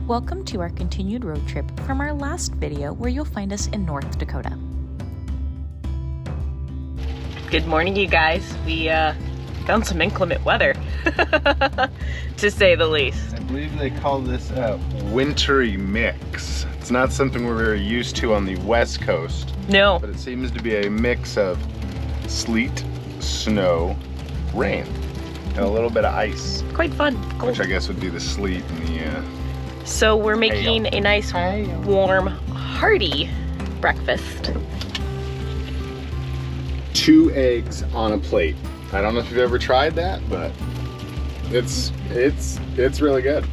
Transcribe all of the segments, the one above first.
Welcome to our continued road trip from our last video where you'll find us in North Dakota. Good morning, you guys. We found some inclement weather, to say the least. I believe they call this a wintry mix. It's not something we're very used to on the West Coast. No. But it seems to be a mix of sleet, snow, rain, and a little bit of ice. Quite fun. Cold. Which I guess would be the sleet and the So we're making a nice, warm, hearty breakfast. 2 eggs on a plate. I don't know if you've ever tried that, but it's really good.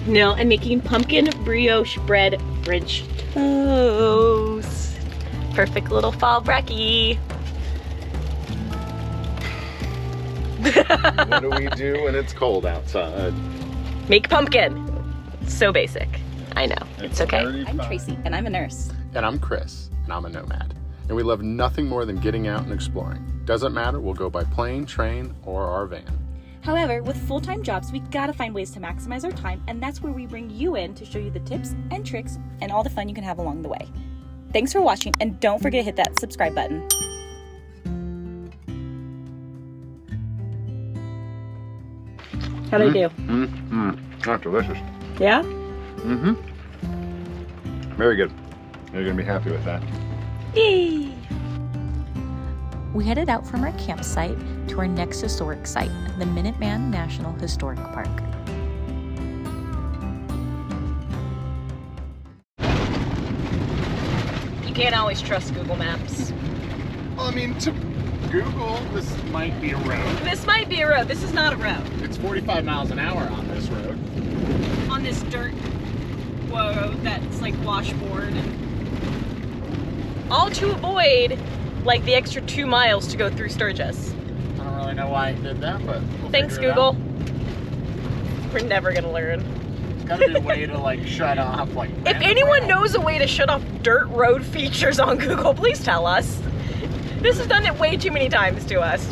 No, I'm making pumpkin brioche bread French toast. Perfect little fall brekkie. What do we do when it's cold outside? Make pumpkin. So basic. I know. It's okay. I'm Tracy, and I'm a nurse. And I'm Chris, and I'm a nomad. And we love nothing more than getting out and exploring. Doesn't matter, we'll go by plane, train, or our van. However, with full-time jobs, we gotta find ways to maximize our time, and that's where we bring you in to show you the tips and tricks and all the fun you can have along the way. Thanks for watching, and don't forget to hit that subscribe button. How'd I do? That's delicious. Yeah? Very good. You're gonna be happy with that. Yay! We headed out from our campsite to our next historic site, the Minuteman National Historic Park. You can't always trust Google Maps. Well, I mean, to Google, this might be a road. This might be a road. This is not a road. It's 45 miles an hour on this road. On this dirt road that's like washboard. All to avoid like the extra 2 miles to go through Sturgis. I don't really know why it did that, but Thanks, Google. We're never gonna learn. There's gotta be a way to like shut off like. If anyone knows a way to shut off dirt road features on Google, please tell us. This has done it way too many times to us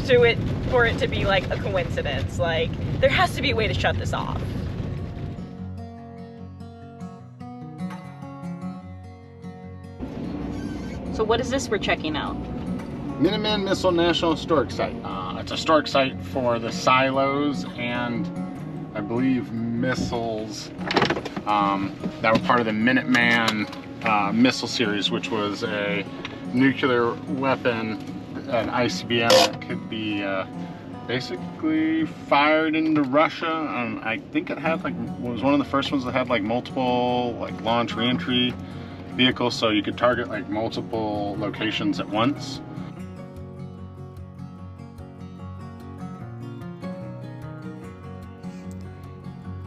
for it to be like a coincidence. Like, there has to be a way to shut this off. So what is this we're checking out? Minuteman Missile National Historic Site. It's a historic site for the silos and I believe missiles that were part of the Minuteman missile series, which was a nuclear weapon, an ICBM that could be basically fired into Russia. I think it had was one of the first ones that had like multiple like launch reentry vehicles, so you could target like multiple locations at once.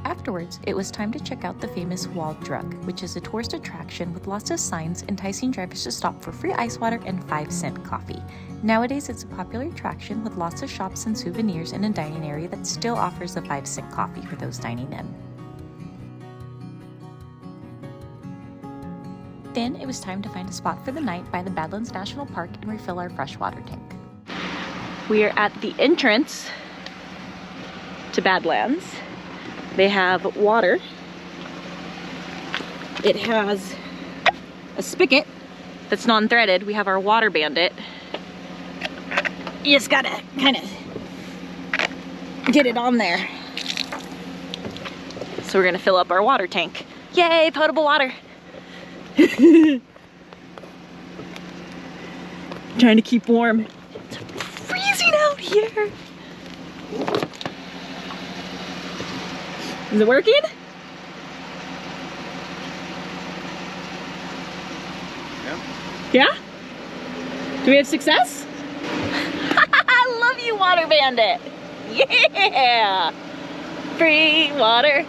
Afterwards, it was time to check out the famous Wall Drug, which is a tourist attraction with lots of signs enticing drivers to stop for free ice water and 5-cent coffee. Nowadays, it's a popular attraction with lots of shops and souvenirs and a dining area that still offers a 5-cent coffee for those dining in. Then it was time to find a spot for the night by the Badlands National Park and refill our freshwater tank. We are at the entrance to Badlands. They have water. It has a spigot that's non-threaded. We have our water bandit. You just gotta kind of get it on there. So we're gonna fill up our water tank. Yay, potable water. Trying to keep warm. It's freezing out here. Is it working? Yeah? Do we have success? I love you, Water Bandit. Yeah! Free water.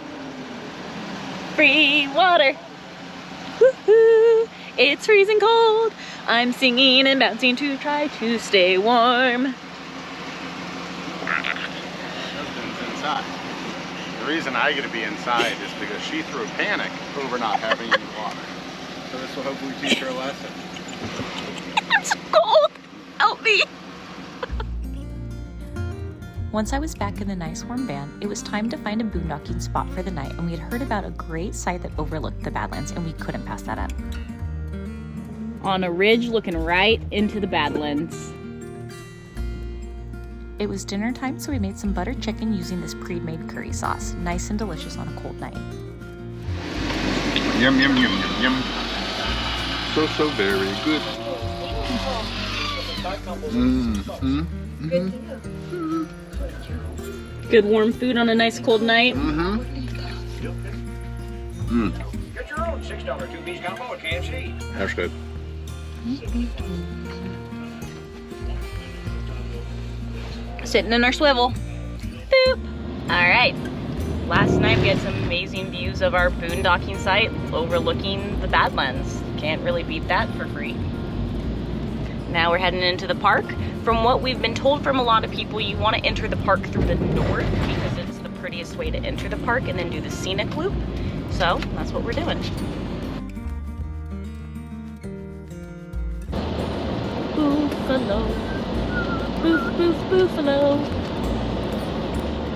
Free water. Woohoo! It's freezing cold. I'm singing and bouncing to try to stay warm. Husband's inside. The reason I get to be inside is because she threw a panic over not having any water. So this will hopefully teach her a lesson. It's cold. Help me. Once I was back in the nice warm van, it was time to find a boondocking spot for the night, and we had heard about a great site that overlooked the Badlands, and we couldn't pass that up. On a ridge looking right into the Badlands. It was dinner time, so we made some buttered chicken using this pre-made curry sauce. Nice and delicious on a cold night. Yum, yum, yum, yum, yum. So very good. Good warm food on a nice cold night. Get your own $6 two-piece combo at KFC. That's good. Sitting in our swivel. Boop. All right. Last night we had some amazing views of our boondocking site overlooking the Badlands. Can't really beat that for free. Now we're heading into the park. From what we've been told from a lot of people, you want to enter the park through the north because it's the prettiest way to enter the park and then do the scenic loop. So that's what we're doing. Buffalo. Boof, boof, buffalo.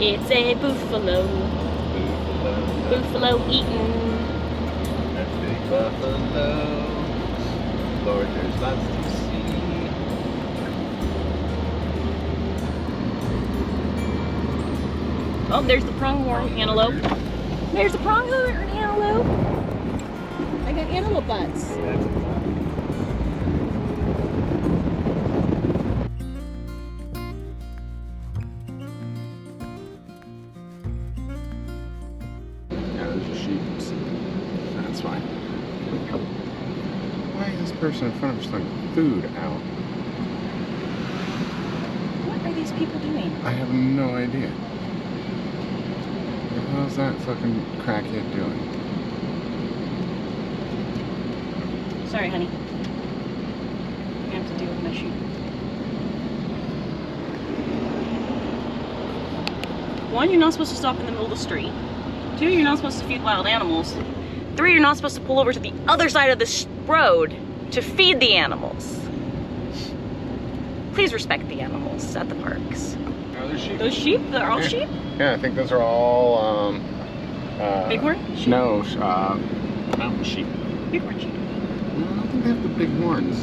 It's a buffalo. Buffalo eating. That big buffalo. Lord, there's lots to see. Oh, there's the pronghorn antelope. There's the pronghorn antelope. I got antelope butts. That's fine. Why is this person in front of us throwing food out? What are these people doing? I have no idea. What the hell's that fucking crackhead doing? Sorry, honey. I have to deal with my shoe. One, you're not supposed to stop in the middle of the street. Two, you're not supposed to feed wild animals. Three, you're not supposed to pull over to the other side of this road to feed the animals. Please respect the animals at the parks. Oh, they're sheep. Those sheep? They're all sheep? Yeah, I think those are all, Bighorn sheep? No, mountain sheep. Bighorn sheep. No, I don't think they have the big horns.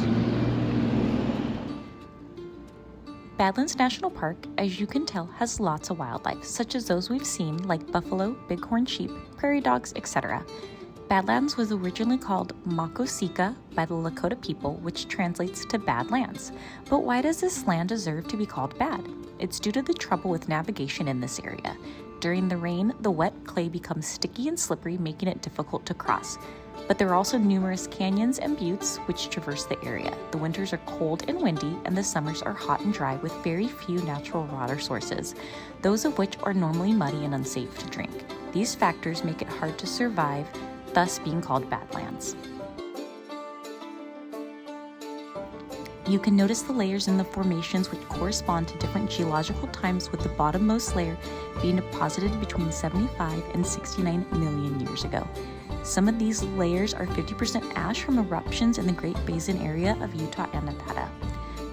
Badlands National Park, as you can tell, has lots of wildlife, such as those we've seen like buffalo, bighorn sheep, prairie dogs, etc. Badlands was originally called Makosika by the Lakota people, which translates to Badlands. But why does this land deserve to be called bad? It's due to the trouble with navigation in this area. During the rain, the wet clay becomes sticky and slippery, making it difficult to cross. But there are also numerous canyons and buttes which traverse the area. The winters are cold and windy, and the summers are hot and dry with very few natural water sources, those of which are normally muddy and unsafe to drink. These factors make it hard to survive, thus being called Badlands. You can notice the layers in the formations which correspond to different geological times, with the bottommost layer being deposited between 75 and 69 million years ago. Some of these layers are 50% ash from eruptions in the Great Basin area of Utah and Nevada.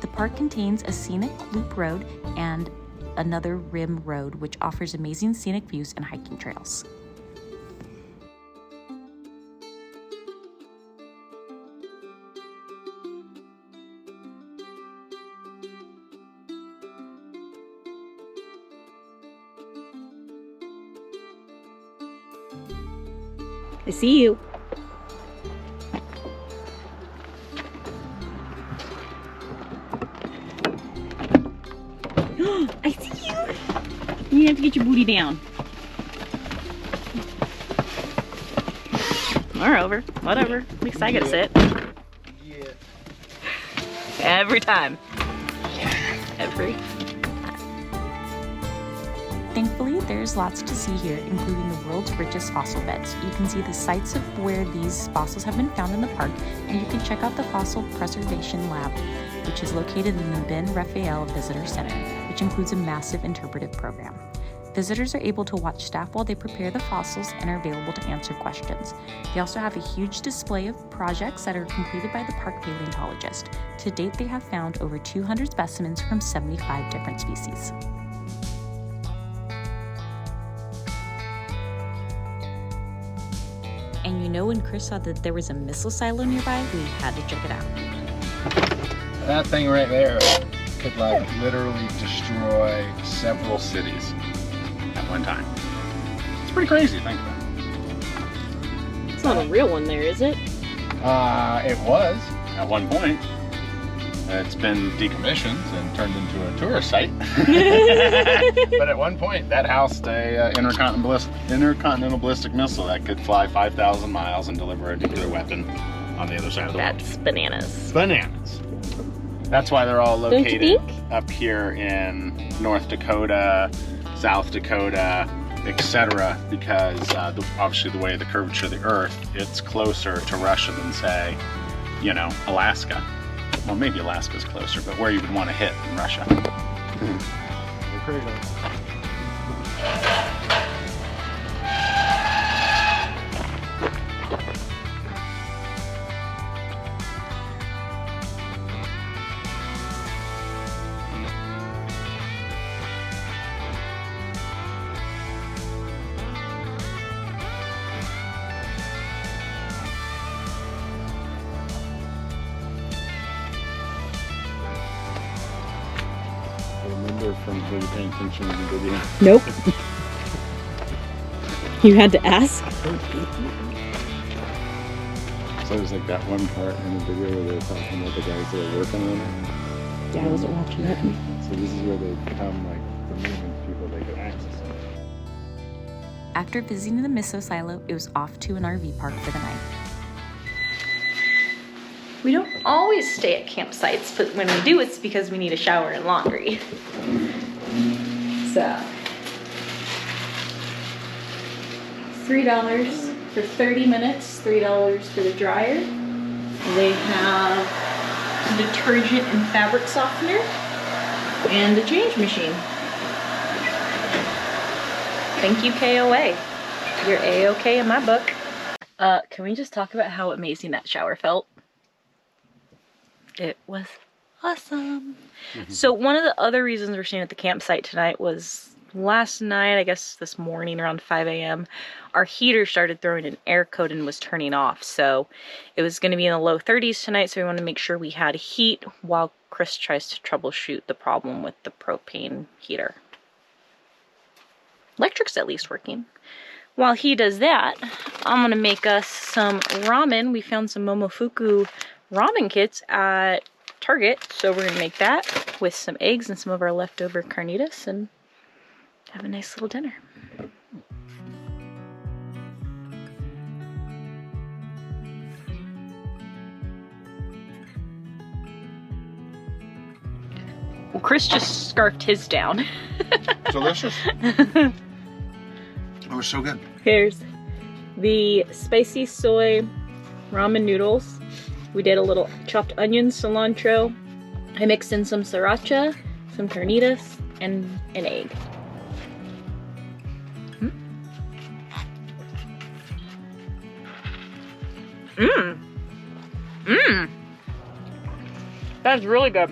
The park contains a scenic loop road and another rim road, which offers amazing scenic views and hiking trails. I see you. I see you. You have to get your booty down. Or over. Whatever. At least I get to sit. Yeah. Every time. Every. Thankfully, there's lots to see here, including the world's richest fossil beds. You can see the sites of where these fossils have been found in the park, and you can check out the Fossil Preservation Lab, which is located in the Ben Raphael Visitor Center, which includes a massive interpretive program. Visitors are able to watch staff while they prepare the fossils and are available to answer questions. They also have a huge display of projects that are completed by the park paleontologist. To date, they have found over 200 specimens from 75 different species. And you know, when Chris saw that there was a missile silo nearby, we had to check it out. That thing right there could like literally destroy several cities at one time. It's pretty crazy to think about. It's not a real one there, is it? It was at one point. It's been decommissioned and turned into a tourist site. But at one point, that housed a intercontinental ballistic missile that could fly 5,000 miles and deliver a nuclear weapon on the other side of the world. That's bananas. Bananas. That's why they're all located up here in North Dakota, South Dakota, etc. Because obviously the way the curvature of the Earth, it's closer to Russia than, say, you know, Alaska. Well, maybe Alaska's closer, but where you would want to hit in Russia. From were you paying attention in the video? Nope. You had to ask? So there's like that one part in the video where they're talking about the guys that are working on it. Yeah, I wasn't watching it. So this is where they become like the movement people they could access it. After visiting the miso silo, it was off to an RV park for the night. We don't always stay at campsites, but when we do, it's because we need a shower and laundry. So, $3 for 30 minutes, $3 for the dryer. They have detergent and fabric softener and a change machine. Thank you, KOA. You're A-okay in my book. Can we just talk about how amazing that shower felt? It was awesome. So one of the other reasons we're staying at the campsite tonight was last night, I guess this morning around 5 a.m., our heater started throwing an air code and was turning off. So it was going to be in the low 30s tonight, so we wanted to make sure we had heat while Chris tries to troubleshoot the problem with the propane heater. Electric's at least working. While he does that, I'm going to make us some ramen. We found some Momofuku ramen kits at Target, so we're gonna make that with some eggs and some of our leftover carnitas and have a nice little dinner. Well, Chris just scarfed his down. Delicious. It was so good. Here's the spicy soy ramen noodles. We did a little chopped onions, cilantro. I mixed in some sriracha, some carnitas, and an egg. That's really good.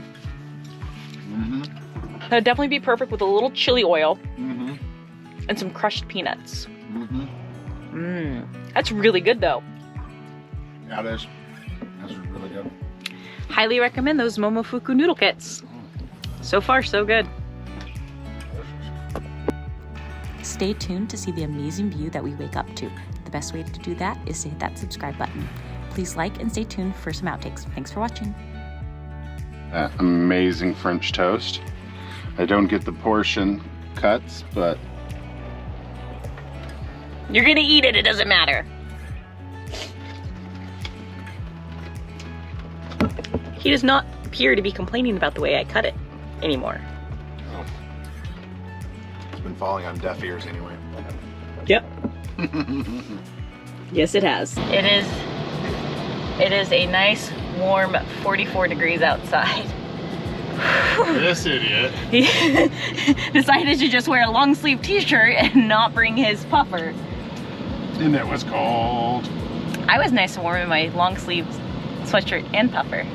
That'd definitely be perfect with a little chili oil and some crushed peanuts. That's really good though. Yeah, it is. That's really good. Highly recommend those Momofuku noodle kits. So far, so good. Stay tuned to see the amazing view that we wake up to. The best way to do that is to hit that subscribe button. Please like and stay tuned for some outtakes. Thanks for watching. That amazing French toast. I don't get the portion cuts, but You're gonna eat it, it doesn't matter. He does not appear to be complaining about the way I cut it anymore. Oh. It's been falling on deaf ears anyway. Yep. Yes, it has. It is a nice, warm 44 degrees outside. this idiot He decided to just wear a long sleeve t-shirt and not bring his puffer. and it was cold. I was nice and warm in my long sleeve sweatshirt and puffer.